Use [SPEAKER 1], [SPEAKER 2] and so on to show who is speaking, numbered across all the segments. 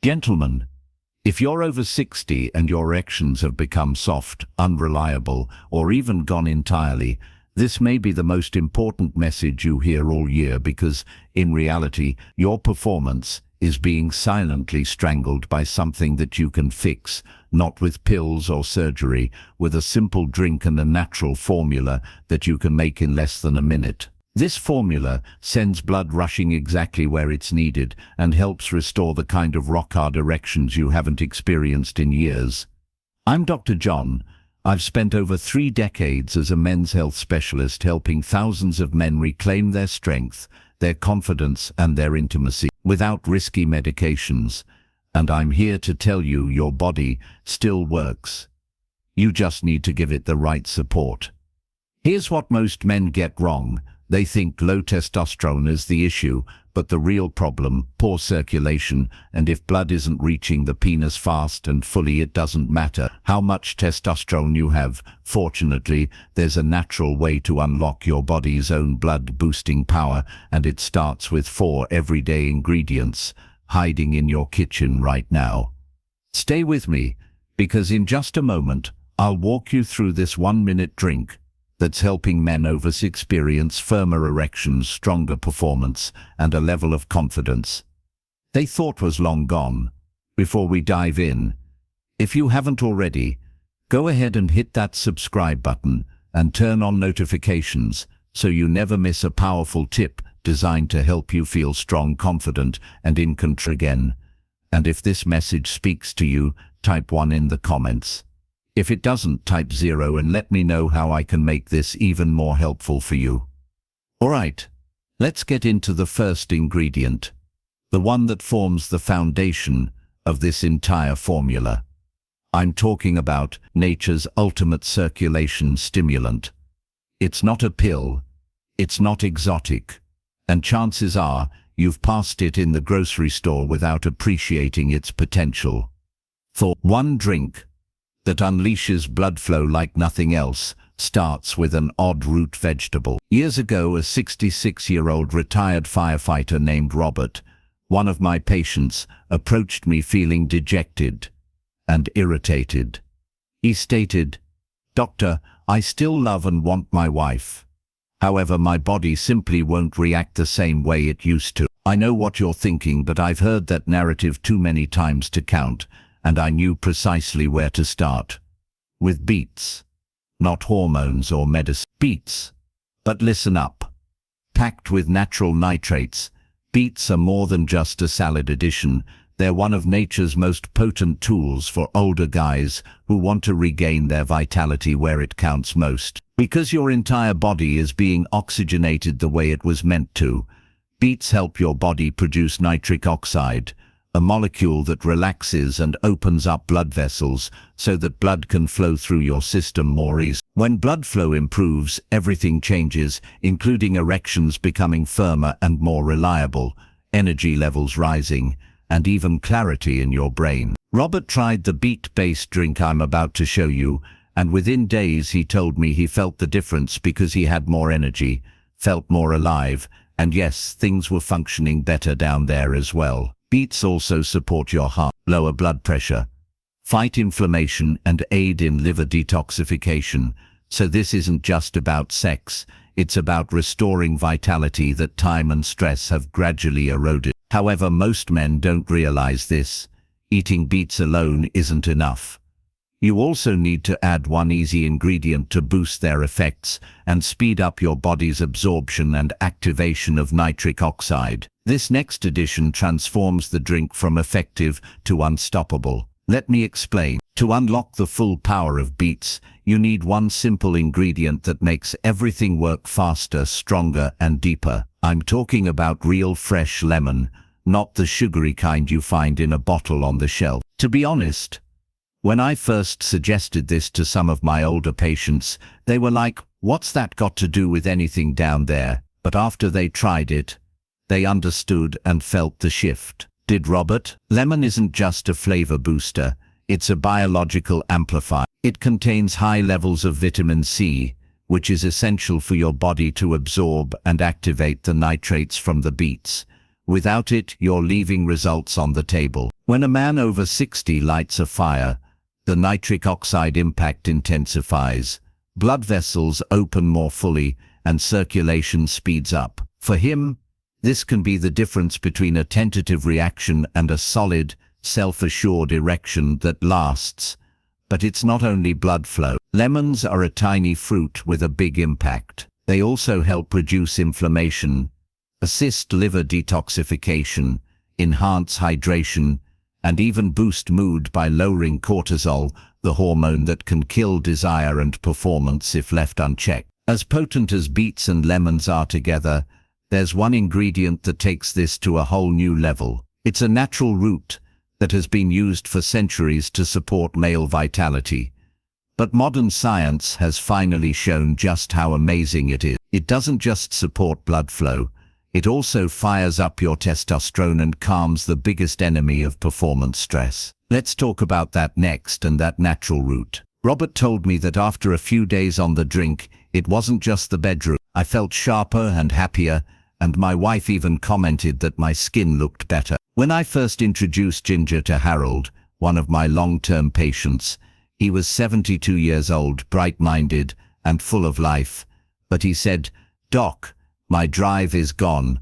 [SPEAKER 1] Gentlemen, if you're over 60 and your erections have become soft, unreliable, or even gone entirely, this may be the most important message you hear all year because, in reality, your performance is being silently strangled by something that you can fix, not with pills or surgery, with a simple drink and a natural formula that you can make in less than a minute. This formula sends blood rushing exactly where it's needed and helps restore the kind of rock-hard erections you haven't experienced in years. I'm Dr. John. I've spent over 3 decades as a men's health specialist helping thousands of men reclaim their strength, their confidence and their intimacy without risky medications. And I'm here to tell you your body still works. You just need to give it the right support. Here's what most men get wrong. They think low testosterone is the issue, but the real problem, poor circulation, and if blood isn't reaching the penis fast and fully, it doesn't matter how much testosterone you have. Fortunately, there's a natural way to unlock your body's own blood-boosting power, and it starts with 4 everyday ingredients hiding in your kitchen right now. Stay with me, because in just a moment, I'll walk you through this 1-minute drink that's helping men experience firmer erections, stronger performance, and a level of confidence they thought was long gone. Before we dive in, if you haven't already, go ahead and hit that subscribe button and turn on notifications so you never miss a powerful tip designed to help you feel strong, confident, and in control again. And if this message speaks to you, type 1 in the comments. If it doesn't, type 0 and let me know how I can make this even more helpful for you. Alright, let's get into the first ingredient, the one that forms the foundation of this entire formula. I'm talking about nature's ultimate circulation stimulant. It's not a pill, it's not exotic, and chances are you've passed it in the grocery store without appreciating its potential. For one drink that unleashes blood flow like nothing else starts with an odd root vegetable. Years ago, a 66-year-old retired firefighter named Robert, one of my patients, approached me feeling dejected and irritated. He stated, "Doctor, I still love and want my wife. However, my body simply won't react the same way it used to." I know what you're thinking, but I've heard that narrative too many times to count, and I knew precisely where to start. With beets. Not hormones or medicine. Beets. But listen up. Packed with natural nitrates, beets are more than just a salad addition. They're one of nature's most potent tools for older guys who want to regain their vitality where it counts most. Because your entire body is being oxygenated the way it was meant to, beets help your body produce nitric oxide, a molecule that relaxes and opens up blood vessels so that blood can flow through your system more easily. When blood flow improves, everything changes, including erections becoming firmer and more reliable, energy levels rising, and even clarity in your brain. Robert tried the beet-based drink I'm about to show you, and within days he told me he felt the difference because he had more energy, felt more alive, and yes, things were functioning better down there as well. Beets also support your heart, lower blood pressure, fight inflammation, and aid in liver detoxification. So this isn't just about sex, it's about restoring vitality that time and stress have gradually eroded. However, most men don't realize this. Eating beets alone isn't enough. You also need to add one easy ingredient to boost their effects and speed up your body's absorption and activation of nitric oxide. This next addition transforms the drink from effective to unstoppable. Let me explain. To unlock the full power of beets, you need one simple ingredient that makes everything work faster, stronger, and deeper. I'm talking about real fresh lemon, not the sugary kind you find in a bottle on the shelf. To be honest, when I first suggested this to some of my older patients, they were like, "What's that got to do with anything down there?" But after they tried it, they understood and felt the shift. Did Robert? Lemon isn't just a flavor booster, it's a biological amplifier. It contains high levels of vitamin C, which is essential for your body to absorb and activate the nitrates from the beets, Without it, you're leaving results on the table. When a man over 60 lights a fire, the nitric oxide impact intensifies. Blood vessels open more fully and circulation speeds up. For him, this can be the difference between a tentative reaction and a solid, self-assured erection that lasts. But it's not only blood flow. Lemons are a tiny fruit with a big impact. They also help reduce inflammation, assist liver detoxification, enhance hydration, and even boost mood by lowering cortisol, the hormone that can kill desire and performance if left unchecked. As potent as beets and lemons are together, there's one ingredient that takes this to a whole new level. It's a natural root that has been used for centuries to support male vitality. But modern science has finally shown just how amazing it is. It doesn't just support blood flow, it also fires up your testosterone and calms the biggest enemy of performance stress. Let's talk about that next, and that natural root. Robert told me that after a few days on the drink, it wasn't just the bedroom. I felt sharper and happier, and my wife even commented that my skin looked better. When I first introduced ginger to Harold, one of my long-term patients, he was 72 years old, bright-minded, and full of life. But he said, "Doc, my drive is gone.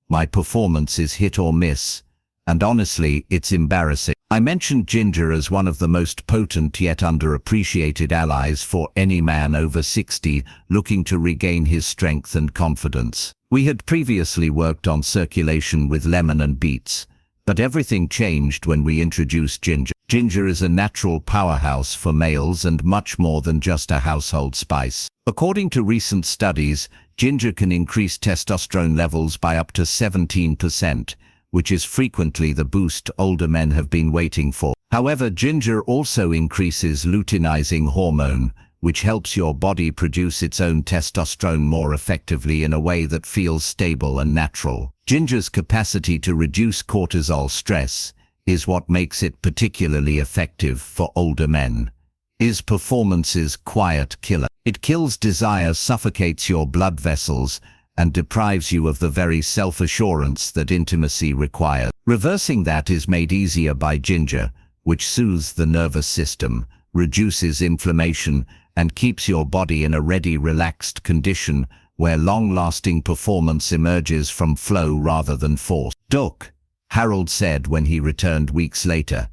[SPEAKER 1] My performance is hit or miss. And honestly, it's embarrassing." I mentioned ginger as one of the most potent yet underappreciated allies for any man over 60 looking to regain his strength and confidence. We had previously worked on circulation with lemon and beets, but everything changed when we introduced ginger. Ginger is a natural powerhouse for males and much more than just a household spice. According to recent studies, ginger can increase testosterone levels by up to 17%, which is frequently the boost older men have been waiting for. However, ginger also increases luteinizing hormone, which helps your body produce its own testosterone more effectively in a way that feels stable and natural. Ginger's capacity to reduce cortisol stress is what makes it particularly effective for older men. Is performance's quiet killer. It kills desire, suffocates your blood vessels, and deprives you of the very self-assurance that intimacy requires. Reversing that is made easier by ginger, which soothes the nervous system, reduces inflammation, and keeps your body in a ready, relaxed condition where long-lasting performance emerges from flow rather than force. "Doc," Harold said when he returned weeks later,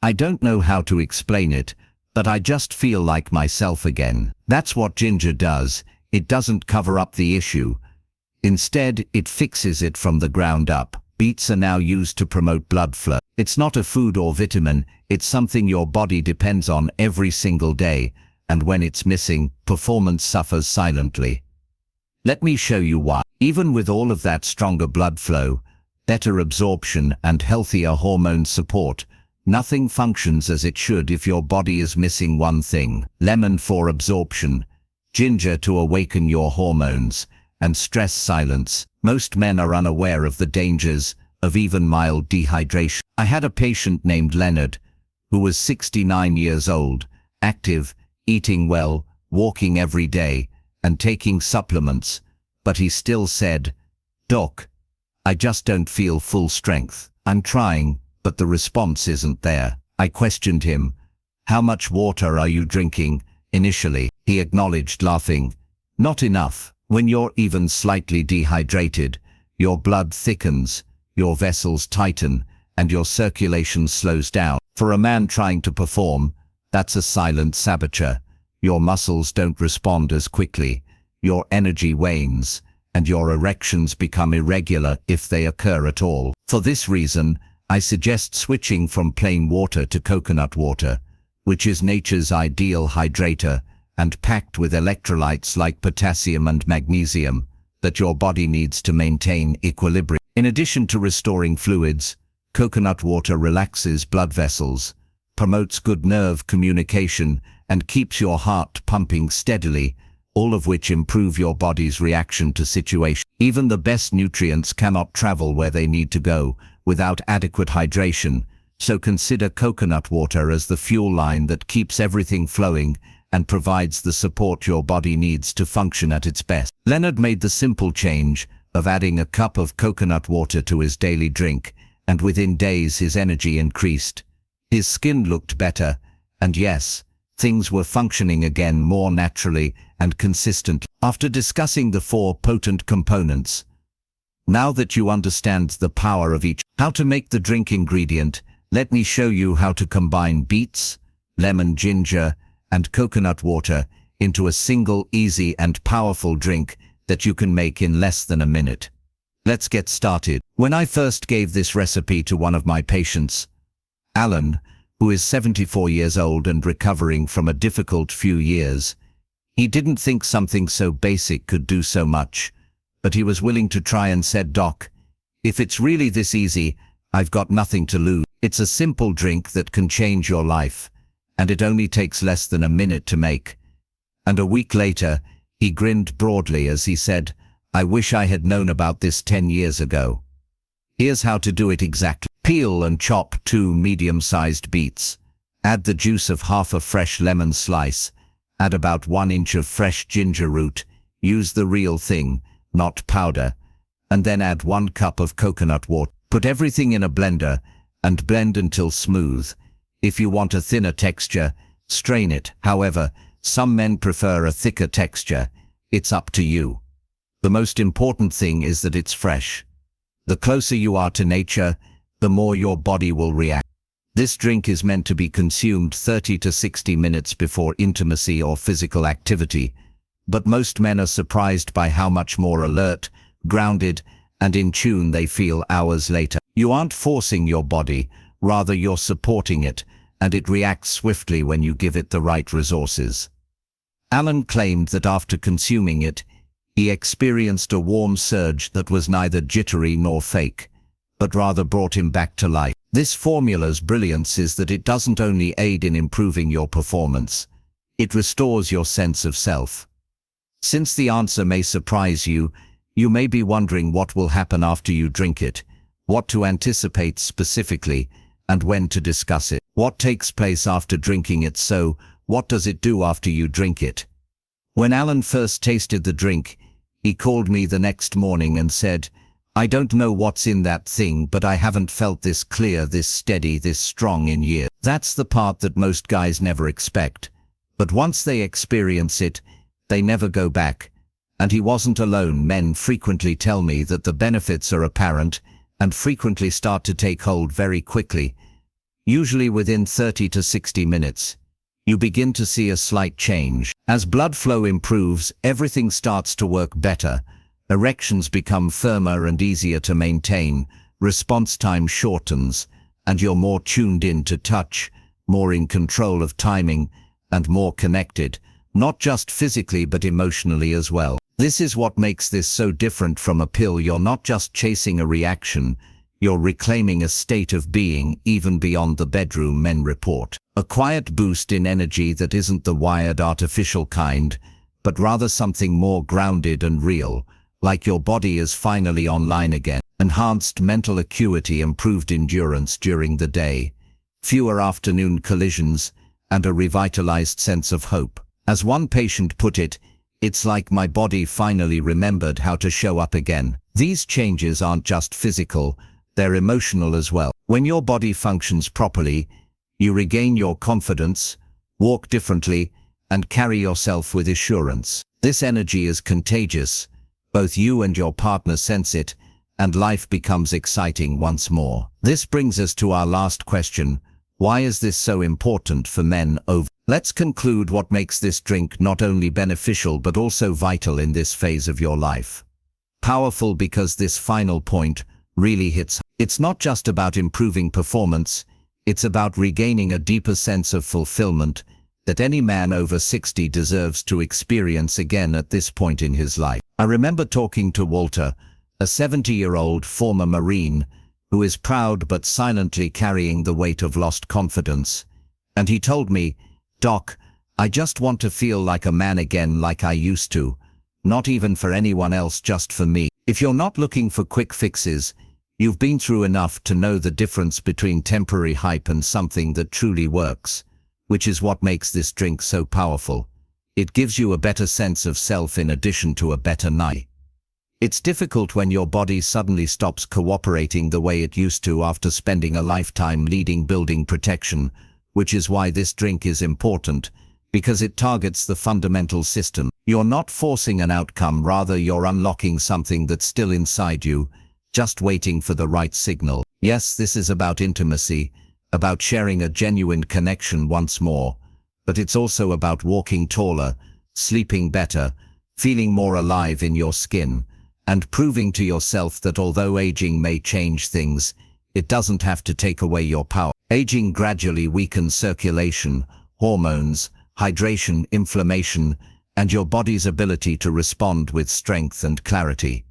[SPEAKER 1] "I don't know how to explain it, but I just feel like myself again." That's what ginger does. It doesn't cover up the issue. Instead, it fixes it from the ground up. Beets are now used to promote blood flow. It's not a food or vitamin, it's something your body depends on every single day, and when it's missing, performance suffers silently. Let me show you why. Even with all of that stronger blood flow, better absorption, and healthier hormone support, nothing functions as it should if your body is missing one thing. Lemon for absorption, ginger to awaken your hormones, and stress silence. Most men are unaware of the dangers of even mild dehydration. I had a patient named Leonard, who was 69 years old, active, eating well, walking every day, and taking supplements, but he still said, "Doc, I just don't feel full strength. I'm trying, but the response isn't there." I questioned him, "How much water are you drinking?" Initially, he acknowledged, laughing, "Not enough." When you're even slightly dehydrated, your blood thickens, your vessels tighten, and your circulation slows down. For a man trying to perform, that's a silent saboteur. Your muscles don't respond as quickly, your energy wanes, and your erections become irregular if they occur at all. For this reason, I suggest switching from plain water to coconut water, which is nature's ideal hydrator and packed with electrolytes like potassium and magnesium that your body needs to maintain equilibrium. In addition to restoring fluids, coconut water relaxes blood vessels, promotes good nerve communication, and keeps your heart pumping steadily, all of which improve your body's reaction to situations. Even the best nutrients cannot travel where they need to go without adequate hydration, so consider coconut water as the fuel line that keeps everything flowing and provides the support your body needs to function at its best. Leonard made the simple change of adding a cup of coconut water to his daily drink, and within days his energy increased. His skin looked better, and yes, things were functioning again more naturally and consistently. After discussing the 4 potent components, now that you understand the power of each, how to make the drink ingredient, let me show you how to combine beets, lemon, ginger, and coconut water into a single easy and powerful drink that you can make in less than a minute. Let's get started. When I first gave this recipe to one of my patients, Alan, who is 74 years old and recovering from a difficult few years, he didn't think something so basic could do so much, but he was willing to try and said, "Doc, if it's really this easy, I've got nothing to lose. It's a simple drink that can change your life, and it only takes less than a minute to make." And a week later, he grinned broadly as he said, "I wish I had known about this 10 years ago." Here's how to do it exactly. Peel and chop 2 medium-sized beets. Add the juice of half a fresh lemon slice. Add about 1 inch of fresh ginger root. Use the real thing, not powder. And then add 1 cup of coconut water. Put everything in a blender and blend until smooth. If you want a thinner texture, strain it. However, some men prefer a thicker texture. It's up to you. The most important thing is that it's fresh. The closer you are to nature, the more your body will react. This drink is meant to be consumed 30 to 60 minutes before intimacy or physical activity, but most men are surprised by how much more alert, grounded, and in tune they feel hours later. You aren't forcing your body, rather you're supporting it, and it reacts swiftly when you give it the right resources. Alan claimed that after consuming it, he experienced a warm surge that was neither jittery nor fake, but rather brought him back to life. This formula's brilliance is that it doesn't only aid in improving your performance, it restores your sense of self. Since the answer may surprise you, you may be wondering what will happen after you drink it, what to anticipate specifically, and when to discuss it. What takes place after drinking it? So, what does it do after you drink it? When Alan first tasted the drink, he called me the next morning and said, "I don't know what's in that thing, but I haven't felt this clear, this steady, this strong in years." That's the part that most guys never expect. But once they experience it, they never go back. And he wasn't alone. Men frequently tell me that the benefits are apparent and frequently start to take hold very quickly. Usually within 30 to 60 minutes, you begin to see a slight change. As blood flow improves, everything starts to work better. Erections become firmer and easier to maintain, response time shortens, and you're more tuned in to touch, more in control of timing, and more connected, not just physically but emotionally as well. This is what makes this so different from a pill. You're not just chasing a reaction, you're reclaiming a state of being even beyond the bedroom, men report. A quiet boost in energy that isn't the wired artificial kind, but rather something more grounded and real, like your body is finally online again. Enhanced mental acuity, improved endurance during the day, fewer afternoon collisions, and a revitalized sense of hope. As one patient put it, "It's like my body finally remembered how to show up again." These changes aren't just physical, they're emotional as well. When your body functions properly, you regain your confidence, walk differently, and carry yourself with assurance. This energy is contagious. Both you and your partner sense it, and life becomes exciting once more. This brings us to our last question. Why is this so important for men over? Let's conclude what makes this drink not only beneficial but also vital in this phase of your life. Powerful because this final point really hits. It's not just about improving performance, it's about regaining a deeper sense of fulfillment that any man over 60 deserves to experience again at this point in his life. I remember talking to Walter, a 70-year-old former Marine, who is proud but silently carrying the weight of lost confidence. And he told me, "Doc, I just want to feel like a man again, like I used to. Not even for anyone else, just for me." If you're not looking for quick fixes, you've been through enough to know the difference between temporary hype and something that truly works, which is what makes this drink so powerful. It gives you a better sense of self in addition to a better night. It's difficult when your body suddenly stops cooperating the way it used to after spending a lifetime building protection, which is why this drink is important, because it targets the fundamental system. You're not forcing an outcome, rather you're unlocking something that's still inside you, just waiting for the right signal. Yes, this is about intimacy, about sharing a genuine connection once more, but it's also about walking taller, sleeping better, feeling more alive in your skin, and proving to yourself that although aging may change things, it doesn't have to take away your power. Aging gradually weakens circulation, hormones, hydration, inflammation, and your body's ability to respond with strength and clarity.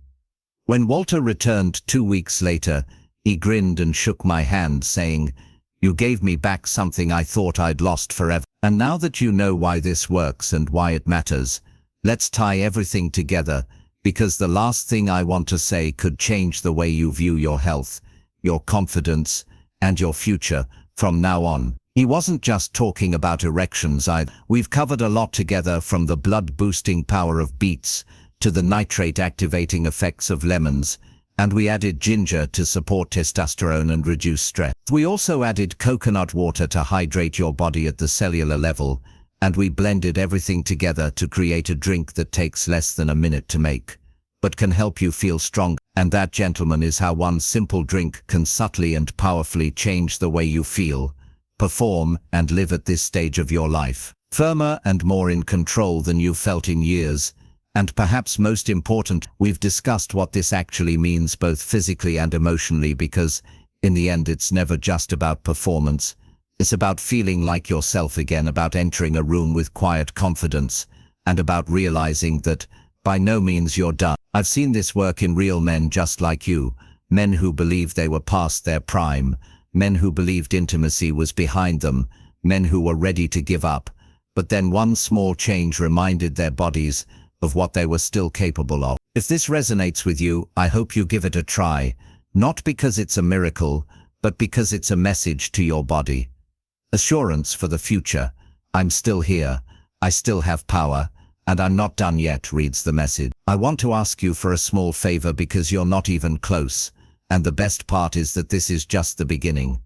[SPEAKER 1] When Walter returned 2 weeks later, he grinned and shook my hand, saying, "You gave me back something I thought I'd lost forever. And now that you know why this works and why it matters, let's tie everything together, because the last thing I want to say could change the way you view your health, your confidence, and your future from now on." He wasn't just talking about erections either. We've covered a lot together, from the blood-boosting power of beets to the nitrate-activating effects of lemons, and we added ginger to support testosterone and reduce stress. We also added coconut water to hydrate your body at the cellular level, and we blended everything together to create a drink that takes less than a minute to make, but can help you feel strong. And that, gentlemen, is how one simple drink can subtly and powerfully change the way you feel, perform, and live at this stage of your life. Firmer and more in control than you've felt in years. And perhaps most important, we've discussed what this actually means both physically and emotionally, because in the end it's never just about performance. It's about feeling like yourself again, about entering a room with quiet confidence, and about realizing that by no means you're done. I've seen this work in real men just like you, men who believed they were past their prime, men who believed intimacy was behind them, men who were ready to give up, but then one small change reminded their bodies of what they were still capable of. If this resonates with you, I hope you give it a try, not because it's a miracle, but because it's a message to your body. Assurance for the future. I'm still here, I still have power, and I'm not done yet, reads the message. I want to ask you for a small favor, because you're not even close, and the best part is that this is just the beginning.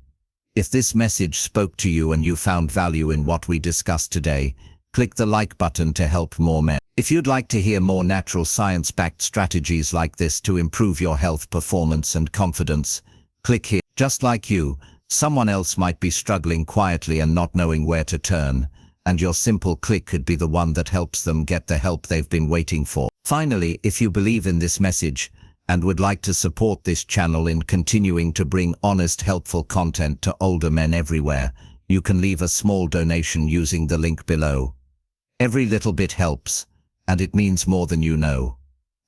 [SPEAKER 1] If this message spoke to you and you found value in what we discussed today, click the like button to help more men. If you'd like to hear more natural science-backed strategies like this to improve your health, performance, and confidence, click here. Just like you, someone else might be struggling quietly and not knowing where to turn, and your simple click could be the one that helps them get the help they've been waiting for. Finally, if you believe in this message and would like to support this channel in continuing to bring honest, helpful content to older men everywhere, you can leave a small donation using the link below. Every little bit helps, and it means more than you know.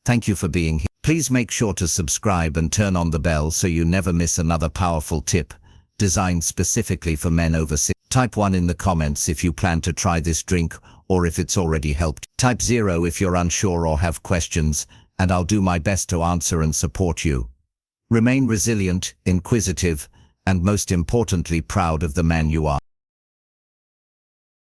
[SPEAKER 1] Thank you for being here. Please make sure to subscribe and turn on the bell so you never miss another powerful tip designed specifically for men over 60. Type 1 in the comments if you plan to try this drink or if it's already helped. Type 0 if you're unsure or have questions, and I'll do my best to answer and support you. Remain resilient, inquisitive, and most importantly proud of the man you are.